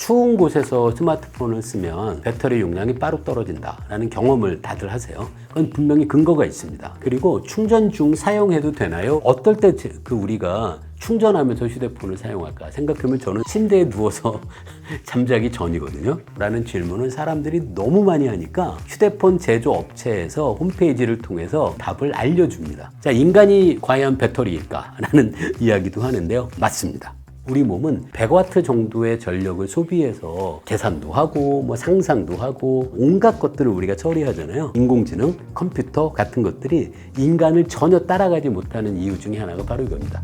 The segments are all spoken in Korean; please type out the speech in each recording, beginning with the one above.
추운 곳에서 스마트폰을 쓰면 배터리 용량이 빠르게 떨어진다라는 경험을 다들 하세요. 그건 분명히 근거가 있습니다. 그리고 충전 중 사용해도 되나요? 어떨 때 우리가 충전하면서 휴대폰을 사용할까 생각하면 저는 침대에 누워서 잠자기 전이거든요. 라는 질문은 사람들이 너무 많이 하니까 휴대폰 제조 업체에서 홈페이지를 통해서 답을 알려줍니다. 자, 인간이 과연 배터리일까? 라는 이야기도 하는데요. 맞습니다. 우리 몸은 100와트 정도의 전력을 소비해서 계산도 하고 상상도 하고 온갖 것들을 우리가 처리하잖아요. 인공지능, 컴퓨터 같은 것들이 인간을 전혀 따라가지 못하는 이유 중에 하나가 바로 이겁니다.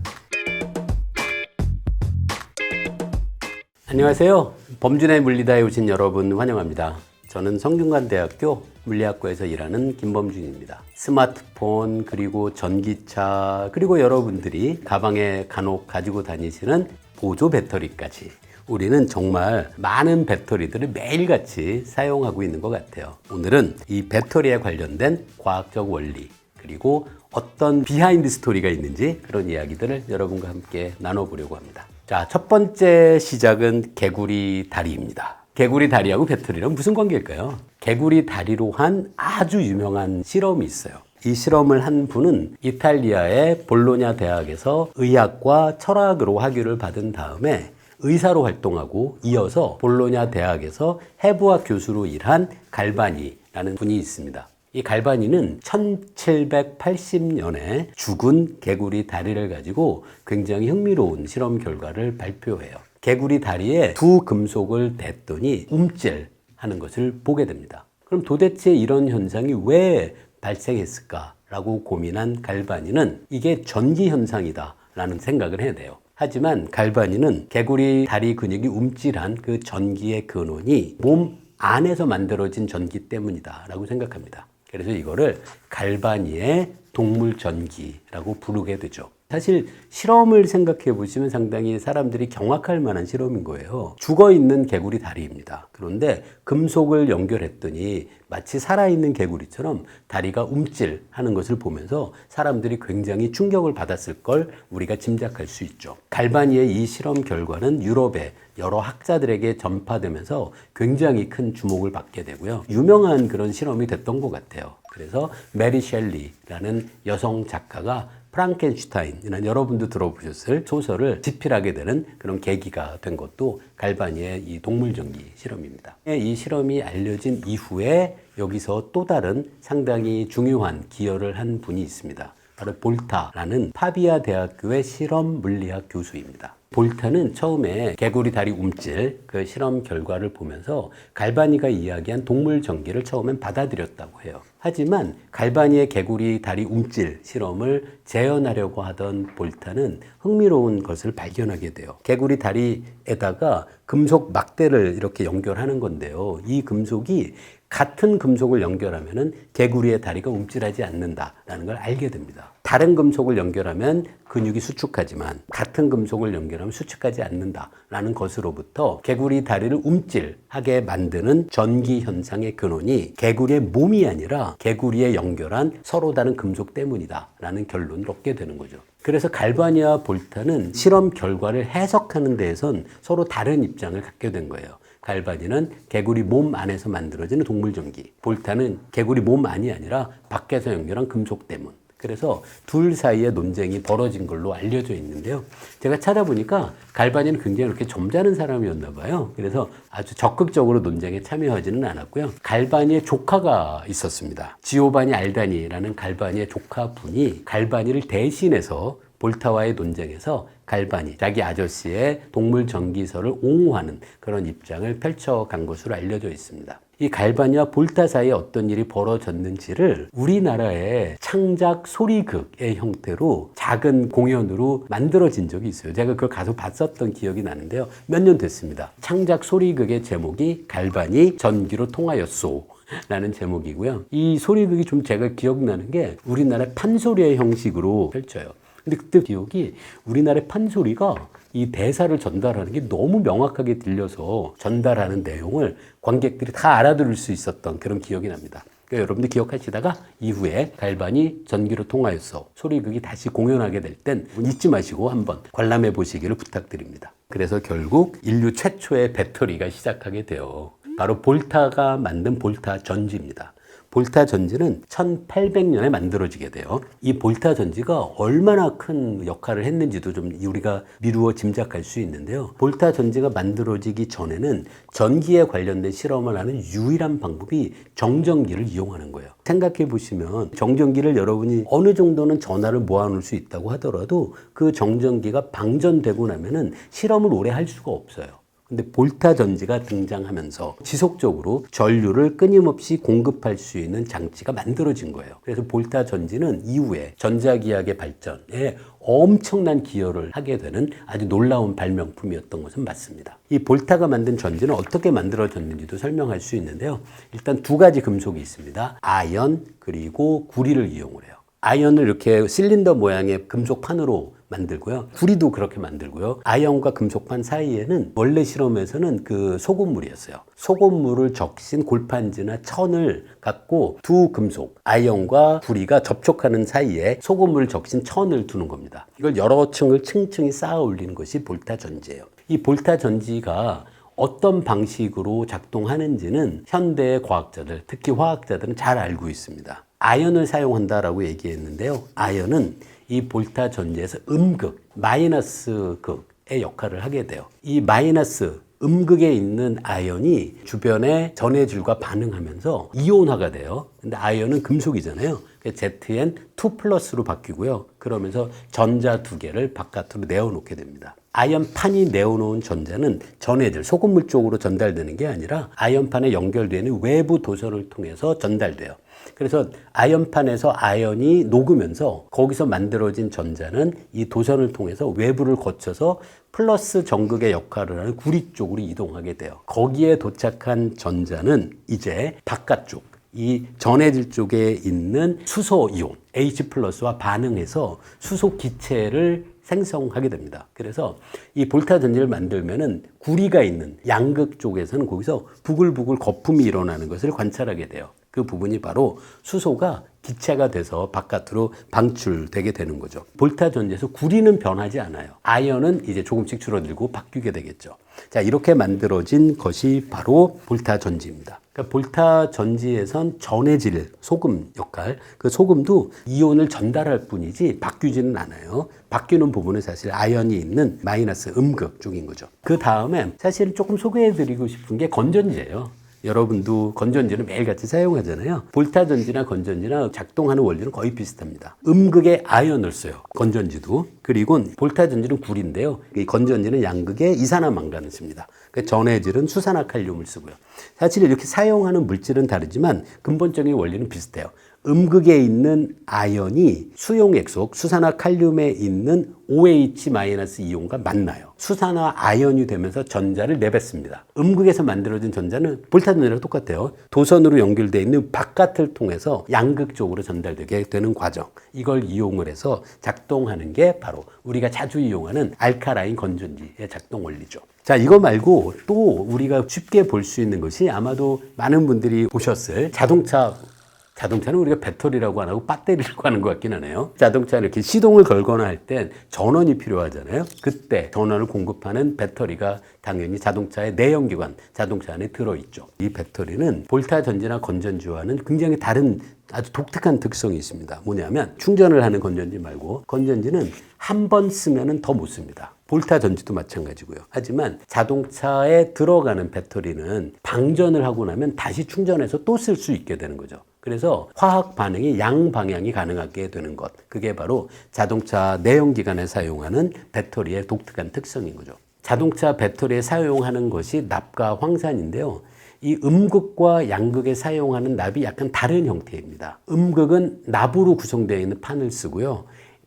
안녕하세요. 범준의 물리다에 오신 여러분 환영합니다. 저는 성균관대학교 물리학과에서 일하는 김범준입니다. 스마트폰, 그리고 전기차, 그리고 여러분들이 가방에 간혹 가지고 다니시는 보조 배터리까지 우리는 정말 많은 배터리들을 매일같이 사용하고 있는 것 같아요. 오늘은 이 배터리에 관련된 과학적 원리, 그리고 어떤 비하인드 스토리가 있는지 그런 이야기들을 여러분과 함께 나눠보려고 합니다. 자, 첫 번째 시작은 개구리 다리입니다. 개구리 다리하고 배터리랑 무슨 관계일까요? 개구리 다리로 한 아주 유명한 실험이 있어요. 이 실험을 한 분은 이탈리아의 볼로냐 대학에서 의학과 철학으로 학위를 받은 다음에 의사로 활동하고 이어서 볼로냐 대학에서 해부학 교수로 일한 갈바니라는 분이 있습니다. 이 갈바니는 1780년에 죽은 개구리 다리를 가지고 굉장히 흥미로운 실험 결과를 발표해요. 개구리 다리에 두 금속을 댔더니 움찔하는 것을 보게 됩니다. 그럼 도대체 이런 현상이 왜 발생했을까라고 고민한 갈바니는 이게 전기 현상이다 라는 생각을 해야 돼요. 하지만 갈바니는 개구리 다리 근육이 움찔한 그 전기의 근원이 몸 안에서 만들어진 전기 때문이다 라고 생각합니다. 그래서 이거를 갈바니의 동물 전기라고 부르게 되죠. 사실 실험을 생각해 보시면 상당히 사람들이 경악할 만한 실험인 거예요. 죽어있는 개구리 다리입니다. 그런데 금속을 연결했더니 마치 살아있는 개구리처럼 다리가 움찔하는 것을 보면서 사람들이 굉장히 충격을 받았을 걸 우리가 짐작할 수 있죠. 갈바니의 이 실험 결과는 유럽의 여러 학자들에게 전파되면서 굉장히 큰 주목을 받게 되고요. 유명한 그런 실험이 됐던 것 같아요. 그래서 메리 셸리라는 여성 작가가 프랑켄슈타인이라는 여러분도 들어보셨을 소설을 집필하게 되는 그런 계기가 된 것도 갈바니의 이 동물전기 실험입니다. 이 실험이 알려진 이후에 여기서 또 다른 상당히 중요한 기여를 한 분이 있습니다. 바로 볼타라는 파비아 대학교의 실험 물리학 교수입니다. 볼타는 처음에 개구리 다리 움찔 그 실험 결과를 보면서 갈바니가 이야기한 동물 전기를 처음엔 받아들였다고 해요. 하지만 갈바니의 개구리 다리 움찔 실험을 재현하려고 하던 볼타는 흥미로운 것을 발견하게 돼요. 개구리 다리에다가 금속 막대를 이렇게 연결하는 건데요. 이 금속이 같은 금속을 연결하면 개구리의 다리가 움찔하지 않는다라는 걸 알게 됩니다. 다른 금속을 연결하면 근육이 수축하지만 같은 금속을 연결하면 수축하지 않는다라는 것으로부터 개구리 다리를 움찔하게 만드는 전기 현상의 근원이 개구리의 몸이 아니라 개구리에 연결한 서로 다른 금속 때문이다라는 결론을 얻게 되는 거죠. 그래서 갈바니와 볼타는 실험 결과를 해석하는 데에선 서로 다른 입장을 갖게 된 거예요. 갈바니는 개구리 몸 안에서 만들어지는 동물전기, 볼타는 개구리 몸 안이 아니라 밖에서 연결한 금속 때문. 그래서 둘 사이에 논쟁이 벌어진 걸로 알려져 있는데요. 제가 찾아보니까 갈바니는 굉장히 이렇게 점잖은 사람이었나 봐요. 그래서 아주 적극적으로 논쟁에 참여하지는 않았고요. 갈바니의 조카가 있었습니다. 지오바니 알다니라는 갈바니의 조카분이 갈바니를 대신해서 볼타와의 논쟁에서 갈바니, 자기 아저씨의 동물 전기설을 옹호하는 그런 입장을 펼쳐간 것으로 알려져 있습니다. 이 갈바니와 볼타 사이에 어떤 일이 벌어졌는지를 우리나라의 창작 소리극의 형태로 작은 공연으로 만들어진 적이 있어요. 제가 그걸 가서 봤었던 기억이 나는데요. 몇 년 됐습니다. 창작 소리극의 제목이 갈바니 전기로 통하였소 라는 제목이고요. 이 소리극이 좀 제가 기억나는 게 우리나라 판소리의 형식으로 펼쳐요. 근데 그때 기억이 우리나라의 판소리가 이 대사를 전달하는 게 너무 명확하게 들려서 전달하는 내용을 관객들이 다 알아들을 수 있었던 그런 기억이 납니다. 그러니까 여러분들 기억하시다가 이후에 갈바니 전기로 통하였어 소리극이 다시 공연하게 될 땐 잊지 마시고 한번 관람해 보시기를 부탁드립니다. 그래서 결국 인류 최초의 배터리가 시작하게 돼요. 바로 볼타가 만든 볼타 전지입니다. 볼타 전지는 1800년에 만들어지게 돼요. 이 볼타 전지가 얼마나 큰 역할을 했는지도 좀 우리가 미루어 짐작할 수 있는데요. 볼타 전지가 만들어지기 전에는 전기에 관련된 실험을 하는 유일한 방법이 정전기를 이용하는 거예요. 생각해 보시면 정전기를 여러분이 어느 정도는 전하를 모아놓을 수 있다고 하더라도 그 정전기가 방전되고 나면은 실험을 오래 할 수가 없어요. 근데 볼타 전지가 등장하면서 지속적으로 전류를 끊임없이 공급할 수 있는 장치가 만들어진 거예요. 그래서 볼타 전지는 이후에 전자기학의 발전에 엄청난 기여를 하게 되는 아주 놀라운 발명품이었던 것은 맞습니다. 이 볼타가 만든 전지는 어떻게 만들어졌는지도 설명할 수 있는데요. 일단 두 가지 금속이 있습니다. 아연 그리고 구리를 이용을 해요. 아연을 이렇게 실린더 모양의 금속판으로 만들고요. 구리도 그렇게 만들고요. 아연과 금속판 사이에는 원래 실험에서는 그 소금물이었어요. 소금물을 적신 골판지나 천을 갖고 두 금속, 아연과 구리가 접촉하는 사이에 소금물을 적신 천을 두는 겁니다. 이걸 여러 층을 층층이 쌓아 올리는 것이 볼타 전지예요. 이 볼타 전지가 어떤 방식으로 작동하는지는 현대 과학자들, 특히 화학자들은 잘 알고 있습니다. 아연을 사용한다라고 얘기했는데요. 아연은 이 볼타 전지에서 음극, 마이너스 극의 역할을 하게 돼요. 이 마이너스 음극에 있는 아연이 주변의 전해질과 반응하면서 이온화가 돼요. 근데 아연은 금속이잖아요. Zn2+로 바뀌고요. 그러면서 전자 두 개를 바깥으로 내어놓게 됩니다. 아연판이 내어놓은 전자는 전해질, 소금물 쪽으로 전달되는 게 아니라 아연판에 연결되는 외부 도선을 통해서 전달돼요. 그래서 아연판에서 아연이 녹으면서 거기서 만들어진 전자는 이 도선을 통해서 외부를 거쳐서 플러스 전극의 역할을 하는 구리 쪽으로 이동하게 돼요. 거기에 도착한 전자는 이제 바깥쪽, 이 전해질 쪽에 있는 수소 이온 H+와 반응해서 수소 기체를 생성하게 됩니다. 그래서 이 볼타 전지를 만들면은 구리가 있는 양극 쪽에서는 거기서 부글부글 거품이 일어나는 것을 관찰하게 돼요. 그 부분이 바로 수소가 기체가 돼서 바깥으로 방출되게 되는 거죠. 볼타 전지에서 구리는 변하지 않아요. 아연은 이제 조금씩 줄어들고 바뀌게 되겠죠. 자, 이렇게 만들어진 것이 바로 볼타 전지입니다. 그러니까 볼타 전지에선 전해질 소금 역할, 그 소금도 이온을 전달할 뿐이지 바뀌지는 않아요. 바뀌는 부분은 사실 아연이 있는 마이너스 음극 쪽인 거죠. 그 다음에 사실 조금 소개해드리고 싶은 게 건전지예요. 여러분도 건전지를 매일같이 사용하잖아요. 볼타 전지나 건전지나 작동하는 원리는 거의 비슷합니다. 음극에 아연을 써요. 건전지도. 그리고 볼타 전지는 구리인데요. 이 건전지는 양극에 이산화망간을 씁니다. 그러니까 전해질은 수산화칼륨을 쓰고요. 사실 이렇게 사용하는 물질은 다르지만 근본적인 원리는 비슷해요. 음극에 있는 아연이 수용액속 수산화칼륨에 있는 OH-이온과 만나요. 수산화 아연이 되면서 전자를 내뱉습니다. 음극에서 만들어진 전자는 볼타 전지랑 똑같아요. 도선으로 연결되어 있는 바깥을 통해서 양극 쪽으로 전달되게 되는 과정. 이걸 이용을 해서 작동하는 게 바로 우리가 자주 이용하는 알카라인 건전지의 작동 원리죠. 자, 이거 말고 또 우리가 쉽게 볼 수 있는 것이 아마도 많은 분들이 보셨을 자동차는 우리가 배터리라고 안 하고 배터리라고 하는 것 같긴 하네요. 자동차는 이렇게 시동을 걸거나 할 땐 전원이 필요하잖아요. 그때 전원을 공급하는 배터리가 당연히 자동차의 내연기관, 자동차 안에 들어있죠. 이 배터리는 볼타 전지나 건전지와는 굉장히 다른 아주 독특한 특성이 있습니다. 뭐냐면 충전을 하는 건전지 말고 건전지는 한 번 쓰면은 더 못 씁니다. 볼타 전지도 마찬가지고요. 하지만 자동차에 들어가는 배터리는 방전을 하고 나면 다시 충전해서 또 쓸 수 있게 되는 거죠. 그래서 화학 반응이 양방향이 가능하게 되는 것. 그게 바로 자동차 내연기관에 사용하는 배터리의 독특한 특성인 거죠. 자동차 배터리에 사용하는 것이 납과 황산인데요. 이 음극과 양극에 사용하는 납이 약간 다른 형태입니다. 음극은 납으로 구성되어 있는 판을 쓰고요.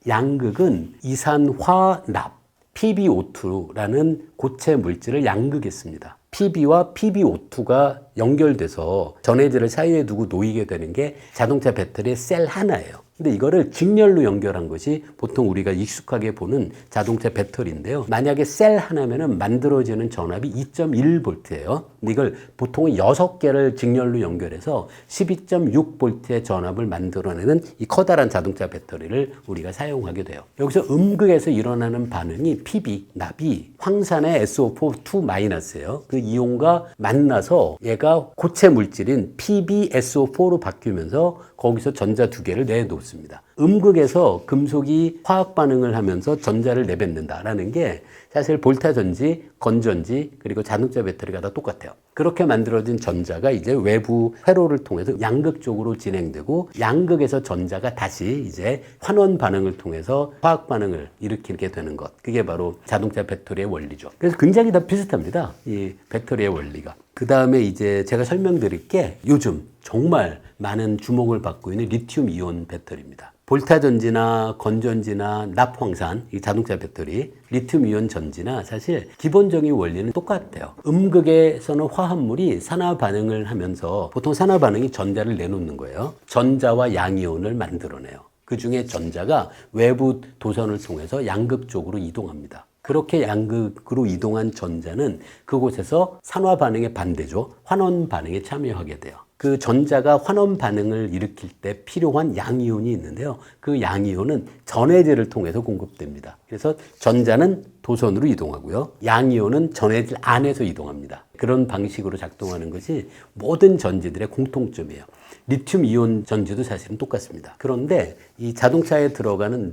양극은 이산화납, PbO2라는 고체 물질을 양극에 씁니다. Pb와 PbO2가 연결돼서 전해질을 사이에 두고 놓이게 되는 게 자동차 배터리의 셀 하나예요. 근데 이거를 직렬로 연결한 것이 보통 우리가 익숙하게 보는 자동차 배터리인데요. 만약에 셀 하나면은 만들어지는 전압이 2.1V예요. 근데 이걸 보통은 6개를 직렬로 연결해서 12.6V의 전압을 만들어내는 이 커다란 자동차 배터리를 우리가 사용하게 돼요. 여기서 음극에서 일어나는 반응이 PB, 납이 황산의 SO4 2-예요. 그 이온과 만나서 얘가 고체 물질인 PbSO4로 바뀌면서 거기서 전자 2개를 내놓습니다. 음극에서 금속이 화학 반응을 하면서 전자를 내뱉는다라는 게 사실 볼타 전지, 건전지, 그리고 자동차 배터리가 다 똑같아요. 그렇게 만들어진 전자가 이제 외부 회로를 통해서 양극 쪽으로 진행되고 양극에서 전자가 다시 이제 환원 반응을 통해서 화학 반응을 일으키게 되는 것. 그게 바로 자동차 배터리의 원리죠. 그래서 굉장히 다 비슷합니다. 이 배터리의 원리가. 그 다음에 이제 제가 설명드릴 게 요즘 정말 많은 주목을 받고 있는 리튬 이온 배터리입니다. 볼타 전지나 건전지나 납황산, 이 자동차 배터리, 리튬 이온 전지나 사실 기본적인 원리는 똑같아요. 음극에서는 화합물이 산화 반응을 하면서 보통 산화 반응이 전자를 내놓는 거예요. 전자와 양이온을 만들어내요. 그 중에 전자가 외부 도선을 통해서 양극 쪽으로 이동합니다. 그렇게 양극으로 이동한 전자는 그곳에서 산화 반응의 반대죠. 환원 반응에 참여하게 돼요. 그 전자가 환원 반응을 일으킬 때 필요한 양이온이 있는데요. 그 양이온은 전해질을 통해서 공급됩니다. 그래서 전자는 도선으로 이동하고요. 양이온은 전해질 안에서 이동합니다. 그런 방식으로 작동하는 것이 모든 전지들의 공통점이에요. 리튬 이온 전지도 사실은 똑같습니다. 그런데 이 자동차에 들어가는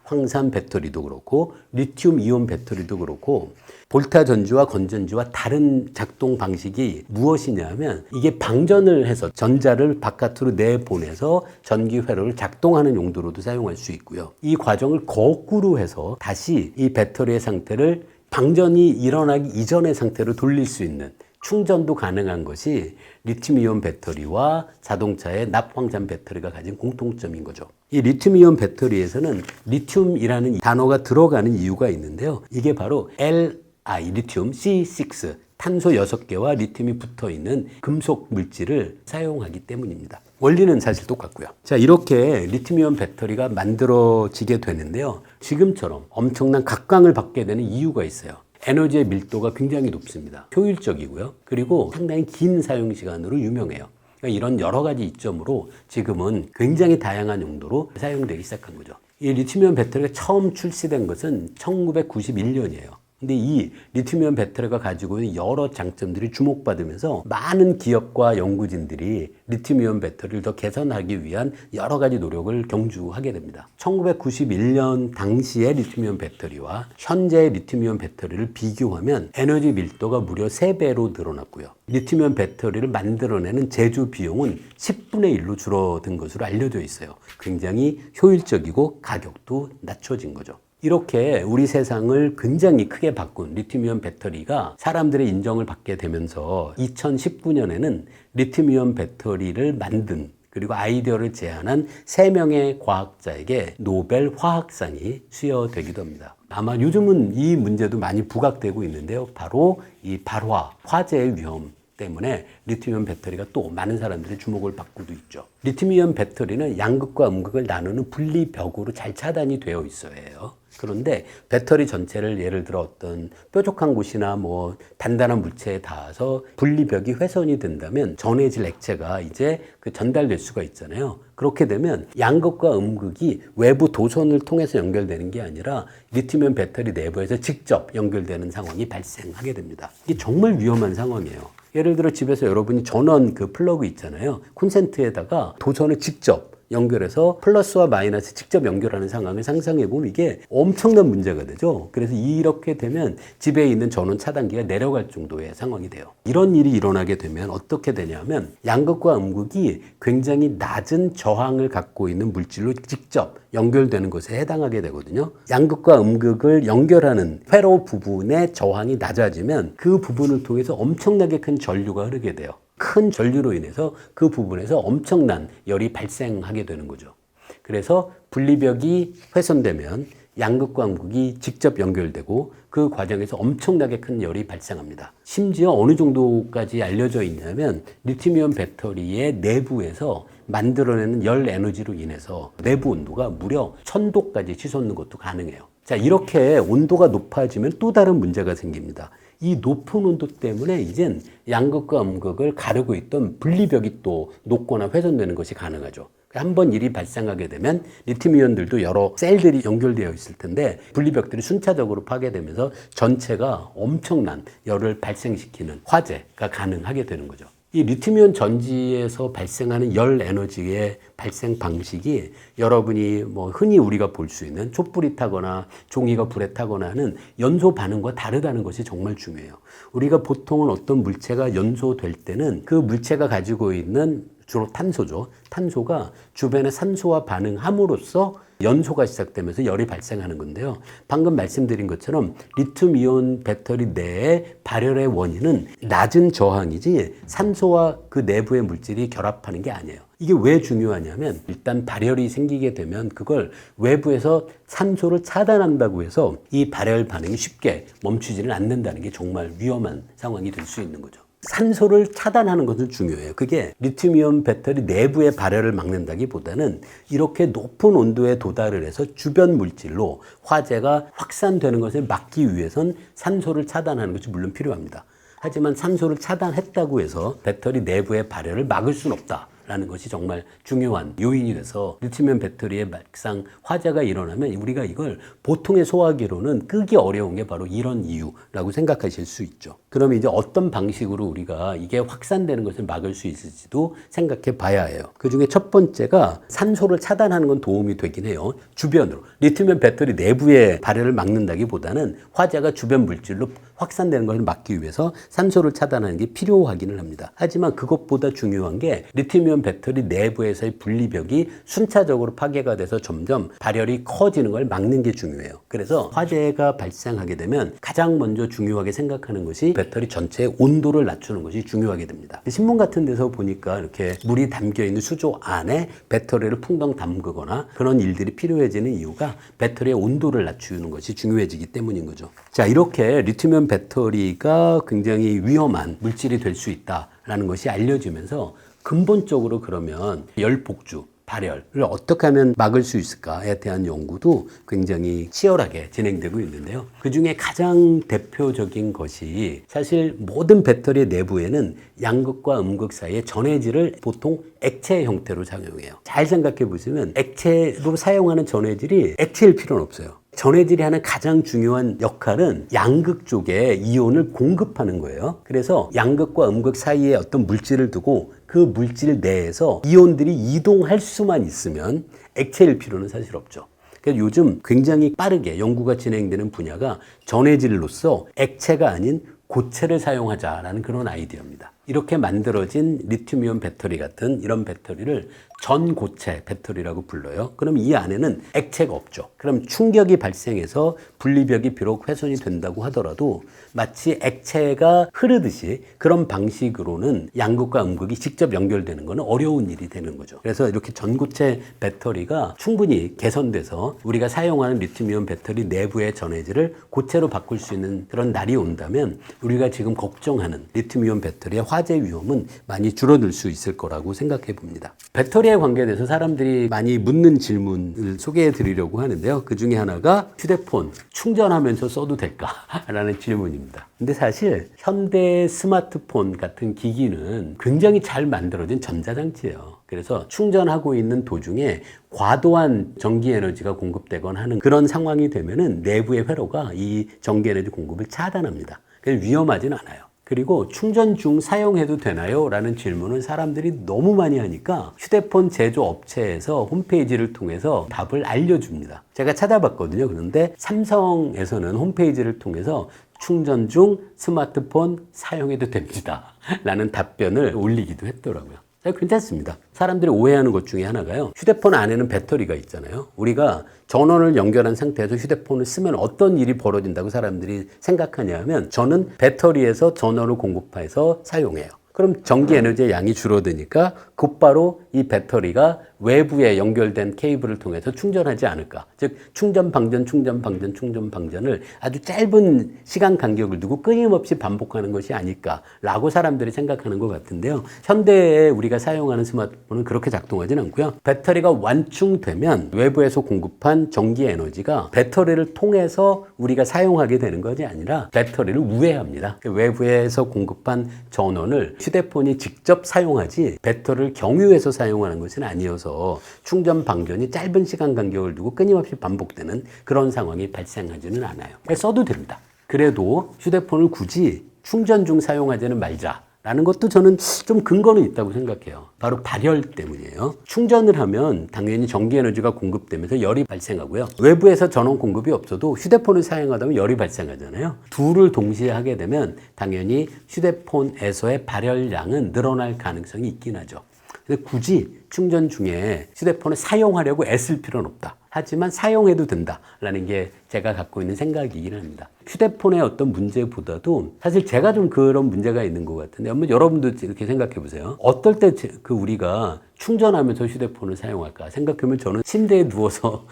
황산 배터리도 그렇고 리튬 이온 배터리도 그렇고 볼타 전지와 건전지와 다른 작동 방식이 무엇이냐면 이게 방전을 해서 전자를 바깥으로 내보내서 전기 회로를 작동하는 용도로도 사용할 수 있고요. 이 과정을 거꾸로 해서 다시 이 배터리의 상태를 방전이 일어나기 이전의 상태로 돌릴 수 있는 충전도 가능한 것이 리튬이온 배터리와 자동차의 납황산 배터리가 가진 공통점인 거죠. 이 리튬이온 배터리에서는 리튬이라는 단어가 들어가는 이유가 있는데요. 이게 바로 리튬 C6, 탄소 6개와 리튬이 붙어있는 금속 물질을 사용하기 때문입니다. 원리는 사실 똑같고요. 자, 이렇게 리튬이온 배터리가 만들어지게 되는데요. 지금처럼 엄청난 각광을 받게 되는 이유가 있어요. 에너지의 밀도가 굉장히 높습니다. 효율적이고요. 그리고 상당히 긴 사용 시간으로 유명해요. 그러니까 이런 여러 가지 이점으로 지금은 굉장히 다양한 용도로 사용되기 시작한 거죠. 이 리튬이온 배터리가 처음 출시된 것은 1991년이에요. 근데 이 리튬이온 배터리가 가지고 있는 여러 장점들이 주목받으면서 많은 기업과 연구진들이 리튬이온 배터리를 더 개선하기 위한 여러 가지 노력을 경주하게 됩니다. 1991년 당시의 리튬이온 배터리와 현재의 리튬이온 배터리를 비교하면 에너지 밀도가 무려 3배로 늘어났고요. 리튬이온 배터리를 만들어내는 제조 비용은 10분의 1로 줄어든 것으로 알려져 있어요. 굉장히 효율적이고 가격도 낮춰진 거죠. 이렇게 우리 세상을 굉장히 크게 바꾼 리튬이온 배터리가 사람들의 인정을 받게 되면서 2019년에는 리튬이온 배터리를 만든 그리고 아이디어를 제안한 3명의 과학자에게 노벨 화학상이 수여되기도 합니다. 아마 요즘은 이 문제도 많이 부각되고 있는데요. 바로 이 발화, 화재의 위험 때문에 리튬이온 배터리가 또 많은 사람들의 주목을 받고도 있죠. 리튬이온 배터리는 양극과 음극을 나누는 분리벽으로 잘 차단이 되어 있어야 해요. 그런데 배터리 전체를 예를 들어 어떤 뾰족한 곳이나 뭐 단단한 물체에 닿아서 분리벽이 훼손이 된다면 전해질 액체가 이제 그 전달될 수가 있잖아요. 그렇게 되면 양극과 음극이 외부 도선을 통해서 연결되는 게 아니라 리튬이온 배터리 내부에서 직접 연결되는 상황이 발생하게 됩니다. 이게 정말 위험한 상황이에요. 예를 들어 집에서 여러분이 전원 그 플러그 있잖아요. 콘센트에다가 도선을 직접 연결해서 플러스와 마이너스 직접 연결하는 상황을 상상해 보면 이게 엄청난 문제가 되죠. 그래서 이렇게 되면 집에 있는 전원 차단기가 내려갈 정도의 상황이 돼요. 이런 일이 일어나게 되면 어떻게 되냐면 양극과 음극이 굉장히 낮은 저항을 갖고 있는 물질로 직접 연결되는 것에 해당하게 되거든요. 양극과 음극을 연결하는 회로 부분의 저항이 낮아지면 그 부분을 통해서 엄청나게 큰 전류가 흐르게 돼요. 큰 전류로 인해서 그 부분에서 엄청난 열이 발생하게 되는 거죠. 그래서 분리벽이 훼손되면 양극과 음극이 직접 연결되고 그 과정에서 엄청나게 큰 열이 발생합니다. 심지어 어느 정도까지 알려져 있냐면 리튬이온 배터리의 내부에서 만들어내는 열 에너지로 인해서 내부 온도가 무려 1000도까지 치솟는 것도 가능해요. 자, 이렇게 온도가 높아지면 또 다른 문제가 생깁니다. 이 높은 온도 때문에 이젠 양극과 음극을 가르고 있던 분리벽이 또 녹거나 훼손되는 것이 가능하죠. 한번 일이 발생하게 되면 리튬이온들도 여러 셀들이 연결되어 있을 텐데 분리벽들이 순차적으로 파괴되면서 전체가 엄청난 열을 발생시키는 화재가 가능하게 되는 거죠. 이 리튬이온 전지에서 발생하는 열 에너지의 발생 방식이 여러분이 흔히 우리가 볼 수 있는 촛불이 타거나 종이가 불에 타거나 하는 연소 반응과 다르다는 것이 정말 중요해요. 우리가 보통은 어떤 물체가 연소될 때는 그 물체가 가지고 있는 주로 탄소죠. 탄소가 주변의 산소와 반응함으로써 연소가 시작되면서 열이 발생하는 건데요. 방금 말씀드린 것처럼 리튬이온 배터리 내의 발열의 원인은 낮은 저항이지 산소와 그 내부의 물질이 결합하는 게 아니에요. 이게 왜 중요하냐면 일단 발열이 생기게 되면 그걸 외부에서 산소를 차단한다고 해서 이 발열 반응이 쉽게 멈추지는 않는다는 게 정말 위험한 상황이 될 수 있는 거죠. 산소를 차단하는 것은 중요해요. 그게 리튬이온 배터리 내부의 발열을 막는다기보다는 이렇게 높은 온도에 도달을 해서 주변 물질로 화재가 확산되는 것을 막기 위해선 산소를 차단하는 것이 물론 필요합니다. 하지만 산소를 차단했다고 해서 배터리 내부의 발열을 막을 수는 없다. 라는 것이 정말 중요한 요인이 돼서 리튬이온 배터리에 막상 화재가 일어나면 우리가 이걸 보통의 소화기로는 끄기 어려운 게 바로 이런 이유라고 생각하실 수 있죠. 그러면 이제 어떤 방식으로 우리가 이게 확산되는 것을 막을 수 있을지도 생각해 봐야 해요. 그 중에 첫 번째가 산소를 차단하는 건 도움이 되긴 해요. 주변으로. 리튬이온 배터리 내부의 발열을 막는다기보다는 화재가 주변 물질로 확산되는 것을 막기 위해서 산소를 차단하는 게 필요하기는 합니다. 하지만 그것보다 중요한 게 리튬이온 배터리 내부에서의 분리벽이 순차적으로 파괴가 돼서 점점 발열이 커지는 걸 막는 게 중요해요. 그래서 화재가 발생하게 되면 가장 먼저 중요하게 생각하는 것이 배터리 전체의 온도를 낮추는 것이 중요하게 됩니다. 신문 같은 데서 보니까 이렇게 물이 담겨있는 수조 안에 배터리를 풍덩 담그거나 그런 일들이 필요해지는 이유가 배터리의 온도를 낮추는 것이 중요해지기 때문인 거죠. 자, 이렇게 리튬이온 배터리가 굉장히 위험한 물질이 될 수 있다라는 것이 알려지면서 근본적으로 그러면 열 복주, 발열을 어떻게 하면 막을 수 있을까에 대한 연구도 굉장히 치열하게 진행되고 있는데요. 그 중에 가장 대표적인 것이 사실 모든 배터리 내부에는 양극과 음극 사이의 전해질을 보통 액체 형태로 작용해요. 잘 생각해 보시면 액체로 사용하는 전해질이 액체일 필요는 없어요. 전해질이 하는 가장 중요한 역할은 양극 쪽에 이온을 공급하는 거예요. 그래서 양극과 음극 사이에 어떤 물질을 두고 그 물질 내에서 이온들이 이동할 수만 있으면 액체일 필요는 사실 없죠. 그래서 요즘 굉장히 빠르게 연구가 진행되는 분야가 전해질로서 액체가 아닌 고체를 사용하자라는 그런 아이디어입니다. 이렇게 만들어진 리튬이온 배터리 같은 이런 배터리를 전고체 배터리라고 불러요. 그럼 이 안에는 액체가 없죠. 그럼 충격이 발생해서 분리벽이 비록 훼손이 된다고 하더라도 마치 액체가 흐르듯이 그런 방식으로는 양극과 음극이 직접 연결되는 것은 어려운 일이 되는 거죠. 그래서 이렇게 전고체 배터리가 충분히 개선돼서 우리가 사용하는 리튬이온 배터리 내부의 전해질을 고체로 바꿀 수 있는 그런 날이 온다면 우리가 지금 걱정하는 리튬이온 배터리의 화재 위험은 많이 줄어들 수 있을 거라고 생각해 봅니다. 배터리에 관계돼서 사람들이 많이 묻는 질문을 소개해 드리려고 하는데요. 그 중에 하나가 휴대폰 충전하면서 써도 될까라는 질문입니다. 근데 사실 현대 스마트폰 같은 기기는 굉장히 잘 만들어진 전자장치예요. 그래서 충전하고 있는 도중에 과도한 전기 에너지가 공급되거나 하는 그런 상황이 되면은 내부의 회로가 이 전기 에너지 공급을 차단합니다. 그래서 위험하지는 않아요. 그리고 충전 중 사용해도 되나요? 라는 질문을 사람들이 너무 많이 하니까 휴대폰 제조업체에서 홈페이지를 통해서 답을 알려줍니다. 제가 찾아봤거든요. 그런데 삼성에서는 홈페이지를 통해서 충전 중 스마트폰 사용해도 됩니다. 라는 답변을 올리기도 했더라고요. 괜찮습니다. 사람들이 오해하는 것 중에 하나가요. 휴대폰 안에는 배터리가 있잖아요. 우리가 전원을 연결한 상태에서 휴대폰을 쓰면 어떤 일이 벌어진다고 사람들이 생각하냐면 저는 배터리에서 전원을 공급해서 사용해요. 그럼 전기 에너지의 양이 줄어드니까 곧바로 이 배터리가 외부에 연결된 케이블을 통해서 충전하지 않을까. 즉 충전 방전 충전 방전 충전 방전을 아주 짧은 시간 간격을 두고 끊임없이 반복하는 것이 아닐까라고 사람들이 생각하는 것 같은데요. 현대에 우리가 사용하는 스마트폰은 그렇게 작동하지는 않고요. 배터리가 완충되면 외부에서 공급한 전기 에너지가 배터리를 통해서 우리가 사용하게 되는 것이 아니라 배터리를 우회합니다. 외부에서 공급한 전원을 휴대폰이 직접 사용하지 배터리를 경유해서 사용하는 것은 아니어서 충전 방전이 짧은 시간 간격을 두고 끊임없이 반복되는 그런 상황이 발생하지는 않아요. 써도 됩니다. 그래도 휴대폰을 굳이 충전 중 사용하지는 말자 라는 것도 저는 좀 근거는 있다고 생각해요. 바로 발열 때문이에요. 충전을 하면 당연히 전기 에너지가 공급되면서 열이 발생하고요. 외부에서 전원 공급이 없어도 휴대폰을 사용하다 보면 열이 발생하잖아요. 둘을 동시에 하게 되면 당연히 휴대폰에서의 발열량은 늘어날 가능성이 있긴 하죠. 근데 굳이 충전 중에 휴대폰을 사용하려고 애쓸 필요는 없다. 하지만 사용해도 된다라는 게 제가 갖고 있는 생각이긴 합니다. 휴대폰의 어떤 문제보다도 사실 제가 좀 그런 문제가 있는 것 같은데 한번 여러분도 이렇게 생각해 보세요. 어떨 때 우리가 충전하면서 휴대폰을 사용할까 생각하면 저는 침대에 누워서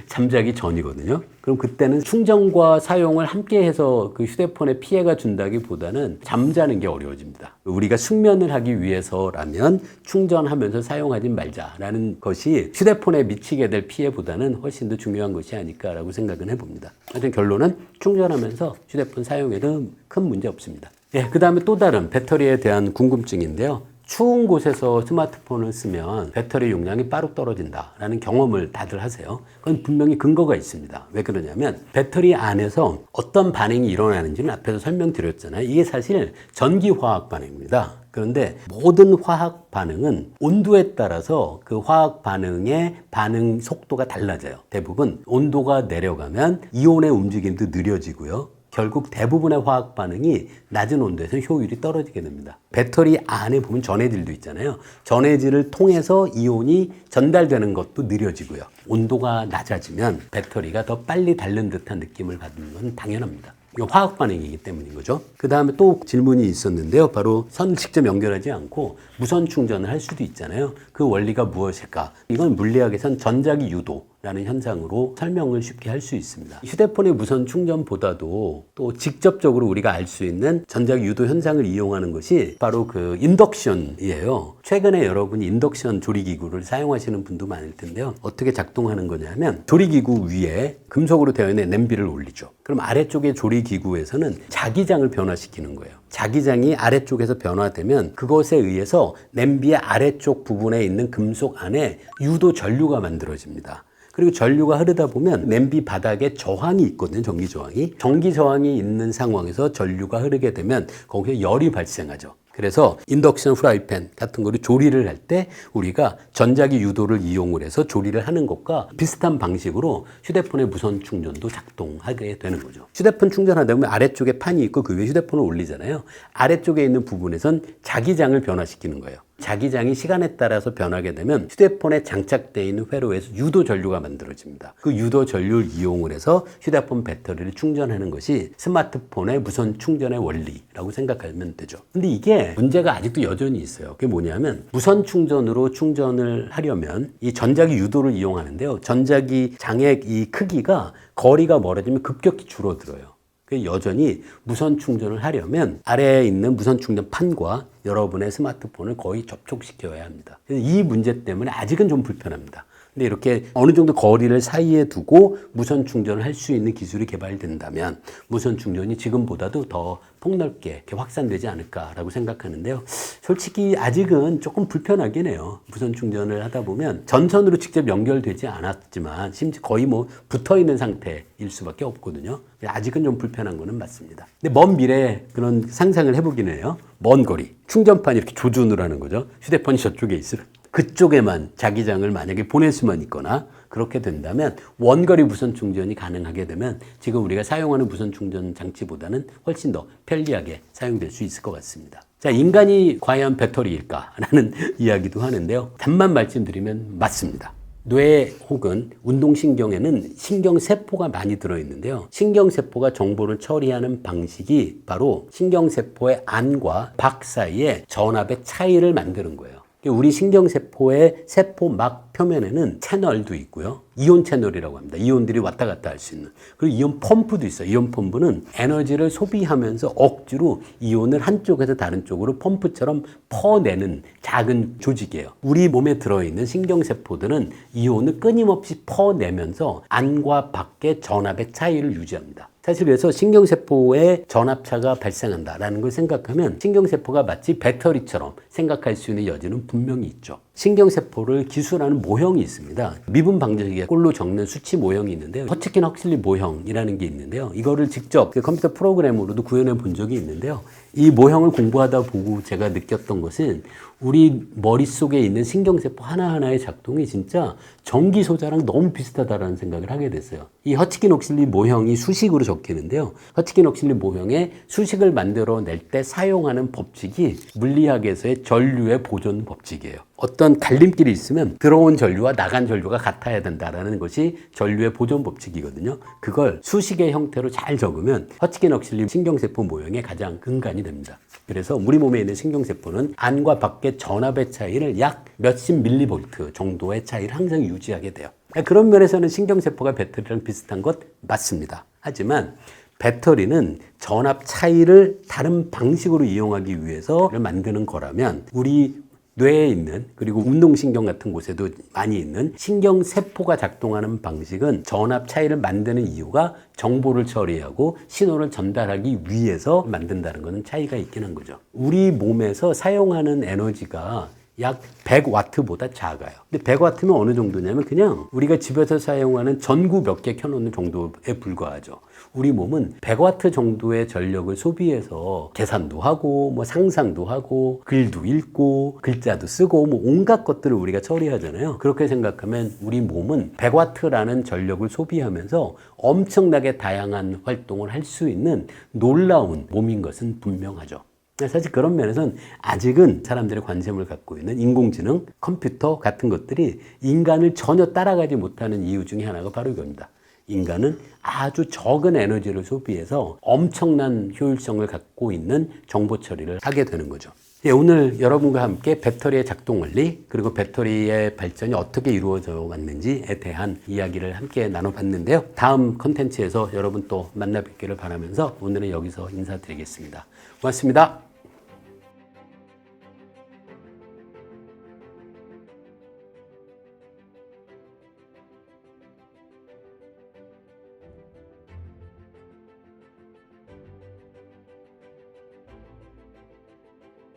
잠자기 전이거든요. 그럼 그때는 충전과 사용을 함께 해서 그 휴대폰에 피해가 준다기보다는 잠자는 게 어려워집니다. 우리가 숙면을 하기 위해서라면 충전하면서 사용하지 말자라는 것이 휴대폰에 미치게 될 피해보다는 훨씬 더 중요한 것이 아닐까라고 생각은 해봅니다. 하여튼 결론은 충전하면서 휴대폰 사용해도 큰 문제 없습니다. 그 다음에 또 다른 배터리에 대한 궁금증인데요. 추운 곳에서 스마트폰을 쓰면 배터리 용량이 빠르게 떨어진다라는 경험을 다들 하세요. 그건 분명히 근거가 있습니다. 왜 그러냐면 배터리 안에서 어떤 반응이 일어나는지는 앞에서 설명드렸잖아요. 이게 사실 전기화학 반응입니다. 그런데 모든 화학 반응은 온도에 따라서 그 화학 반응의 반응 속도가 달라져요. 대부분 온도가 내려가면 이온의 움직임도 느려지고요. 결국 대부분의 화학 반응이 낮은 온도에서 효율이 떨어지게 됩니다. 배터리 안에 보면 전해질도 있잖아요. 전해질을 통해서 이온이 전달되는 것도 느려지고요. 온도가 낮아지면 배터리가 더 빨리 닳는 듯한 느낌을 받는 건 당연합니다. 이거 화학 반응이기 때문인 거죠. 그 다음에 또 질문이 있었는데요. 바로 선을 직접 연결하지 않고 무선 충전을 할 수도 있잖아요. 그 원리가 무엇일까? 이건 물리학에선 전자기 유도라는 현상으로 설명을 쉽게 할 수 있습니다. 휴대폰의 무선 충전보다도 또 직접적으로 우리가 알 수 있는 전자기 유도 현상을 이용하는 것이 바로 그 인덕션이에요. 최근에 여러분이 인덕션 조리기구를 사용하시는 분도 많을 텐데요. 어떻게 작동하는 거냐면 조리기구 위에 금속으로 되어 있는 냄비를 올리죠. 그럼 아래쪽의 조리기구에서는 자기장을 변화시키는 거예요. 자기장이 아래쪽에서 변화되면 그것에 의해서 냄비의 아래쪽 부분에 있는 금속 안에 유도 전류가 만들어집니다. 그리고 전류가 흐르다 보면 냄비 바닥에 저항이 있거든요. 전기 저항이. 전기 저항이 있는 상황에서 전류가 흐르게 되면 거기에 열이 발생하죠. 그래서 인덕션 프라이팬 같은 거를 조리를 할 때 우리가 전자기 유도를 이용을 해서 조리를 하는 것과 비슷한 방식으로 휴대폰의 무선 충전도 작동하게 되는 거죠. 휴대폰 충전하다 보면 아래쪽에 판이 있고 그 위에 휴대폰을 올리잖아요. 아래쪽에 있는 부분에선 자기장을 변화시키는 거예요. 자기장이 시간에 따라서 변하게 되면 휴대폰에 장착되어 있는 회로에서 유도 전류가 만들어집니다. 그 유도 전류를 이용을 해서 휴대폰 배터리를 충전하는 것이 스마트폰의 무선 충전의 원리라고 생각하면 되죠. 근데 이게 문제가 아직도 여전히 있어요. 그게 뭐냐면 무선 충전으로 충전을 하려면 이 전자기 유도를 이용하는데요. 전자기 장의 이 크기가 거리가 멀어지면 급격히 줄어들어요. 여전히 무선 충전을 하려면 아래에 있는 무선 충전 판과 여러분의 스마트폰을 거의 접촉시켜야 합니다. 이 문제 때문에 아직은 좀 불편합니다. 근데 이렇게 어느 정도 거리를 사이에 두고 무선 충전을 할 수 있는 기술이 개발된다면 무선 충전이 지금보다도 더 폭넓게 이렇게 확산되지 않을까라고 생각하는데요. 솔직히 아직은 조금 불편하긴 해요. 무선 충전을 하다 보면 전선으로 직접 연결되지 않았지만 심지어 거의 뭐 붙어있는 상태일 수밖에 없거든요. 아직은 좀 불편한 거는 맞습니다. 근데 먼 미래에 그런 상상을 해보긴 해요. 먼 거리, 충전판이 이렇게 조준을 하는 거죠. 휴대폰이 저쪽에 있을 그쪽에만 자기장을 만약에 보낼 수만 있거나 그렇게 된다면 원거리 무선 충전이 가능하게 되면 지금 우리가 사용하는 무선 충전 장치보다는 훨씬 더 편리하게 사용될 수 있을 것 같습니다. 자, 인간이 과연 배터리일까라는 이야기도 하는데요. 답만 말씀드리면 맞습니다. 뇌 혹은 운동신경에는 신경세포가 많이 들어있는데요. 신경세포가 정보를 처리하는 방식이 바로 신경세포의 안과 밖 사이에 전압의 차이를 만드는 거예요. 우리 신경세포의 세포막 표면에는 채널도 있고요. 이온 채널이라고 합니다. 이온들이 왔다 갔다 할 수 있는. 그리고 이온 펌프도 있어요. 이온 펌프는 에너지를 소비하면서 억지로 이온을 한쪽에서 다른 쪽으로 펌프처럼 퍼내는 작은 조직이에요. 우리 몸에 들어있는 신경세포들은 이온을 끊임없이 퍼내면서 안과 밖의 전압의 차이를 유지합니다. 사실 그래서 신경세포에 전압차가 발생한다라는 걸 생각하면 신경세포가 마치 배터리처럼 생각할 수 있는 여지는 분명히 있죠. 신경세포를 기술하는 모형이 있습니다. 미분 방정식에 꼴로 적는 수치 모형이 있는데요. 허츠킨 헉슬리 모형이라는 게 있는데요. 이거를 직접 컴퓨터 프로그램으로도 구현해 본 적이 있는데요. 이 모형을 공부하다 보고 제가 느꼈던 것은 우리 머릿속에 있는 신경세포 하나하나의 작동이 진짜 전기 소자랑 너무 비슷하다라는 생각을 하게 됐어요. 이 허츠킨 헉슬리 모형이 수식으로 적히는데요. 허츠킨 헉슬리 모형에 수식을 만들어낼 때 사용하는 법칙이 물리학에서의 전류의 보존 법칙이에요. 어떤 갈림길이 있으면 들어온 전류와 나간 전류가 같아야 된다라는 것이 전류의 보존 법칙이거든요. 그걸 수식의 형태로 잘 적으면 허츠킨 헉슬리 신경세포 모형의 가장 근간이 됩니다. 그래서 우리 몸에 있는 신경세포는 안과 밖의 전압의 차이를 약 몇십 밀리볼트 정도의 차이를 항상 유지하게 돼요. 그런 면에서는 신경세포가 배터리랑 비슷한 것 맞습니다. 하지만 배터리는 전압 차이를 다른 방식으로 이용하기 위해서 만드는 거라면 우리 뇌에 있는, 그리고 운동신경 같은 곳에도 많이 있는 신경세포가 작동하는 방식은 전압 차이를 만드는 이유가 정보를 처리하고 신호를 전달하기 위해서 만든다는 것은 차이가 있긴 한 거죠. 우리 몸에서 사용하는 에너지가 약 100와트보다 작아요. 근데 100와트면 어느 정도냐면 그냥 우리가 집에서 사용하는 전구 몇 개 켜놓는 정도에 불과하죠. 우리 몸은 100와트 정도의 전력을 소비해서 계산도 하고 뭐 상상도 하고 글도 읽고 글자도 쓰고 뭐 온갖 것들을 우리가 처리하잖아요. 그렇게 생각하면 우리 몸은 100와트라는 전력을 소비하면서 엄청나게 다양한 활동을 할 수 있는 놀라운 몸인 것은 분명하죠. 사실 그런 면에서는 아직은 사람들의 관심을 갖고 있는 인공지능, 컴퓨터 같은 것들이 인간을 전혀 따라가지 못하는 이유 중에 하나가 바로 이겁니다. 인간은 아주 적은 에너지를 소비해서 엄청난 효율성을 갖고 있는 정보 처리를 하게 되는 거죠. 오늘 여러분과 함께 배터리의 작동 원리, 그리고 배터리의 발전이 어떻게 이루어져 왔는지에 대한 이야기를 함께 나눠봤는데요. 다음 컨텐츠에서 여러분 또 만나 뵙기를 바라면서 오늘은 여기서 인사드리겠습니다. 고맙습니다.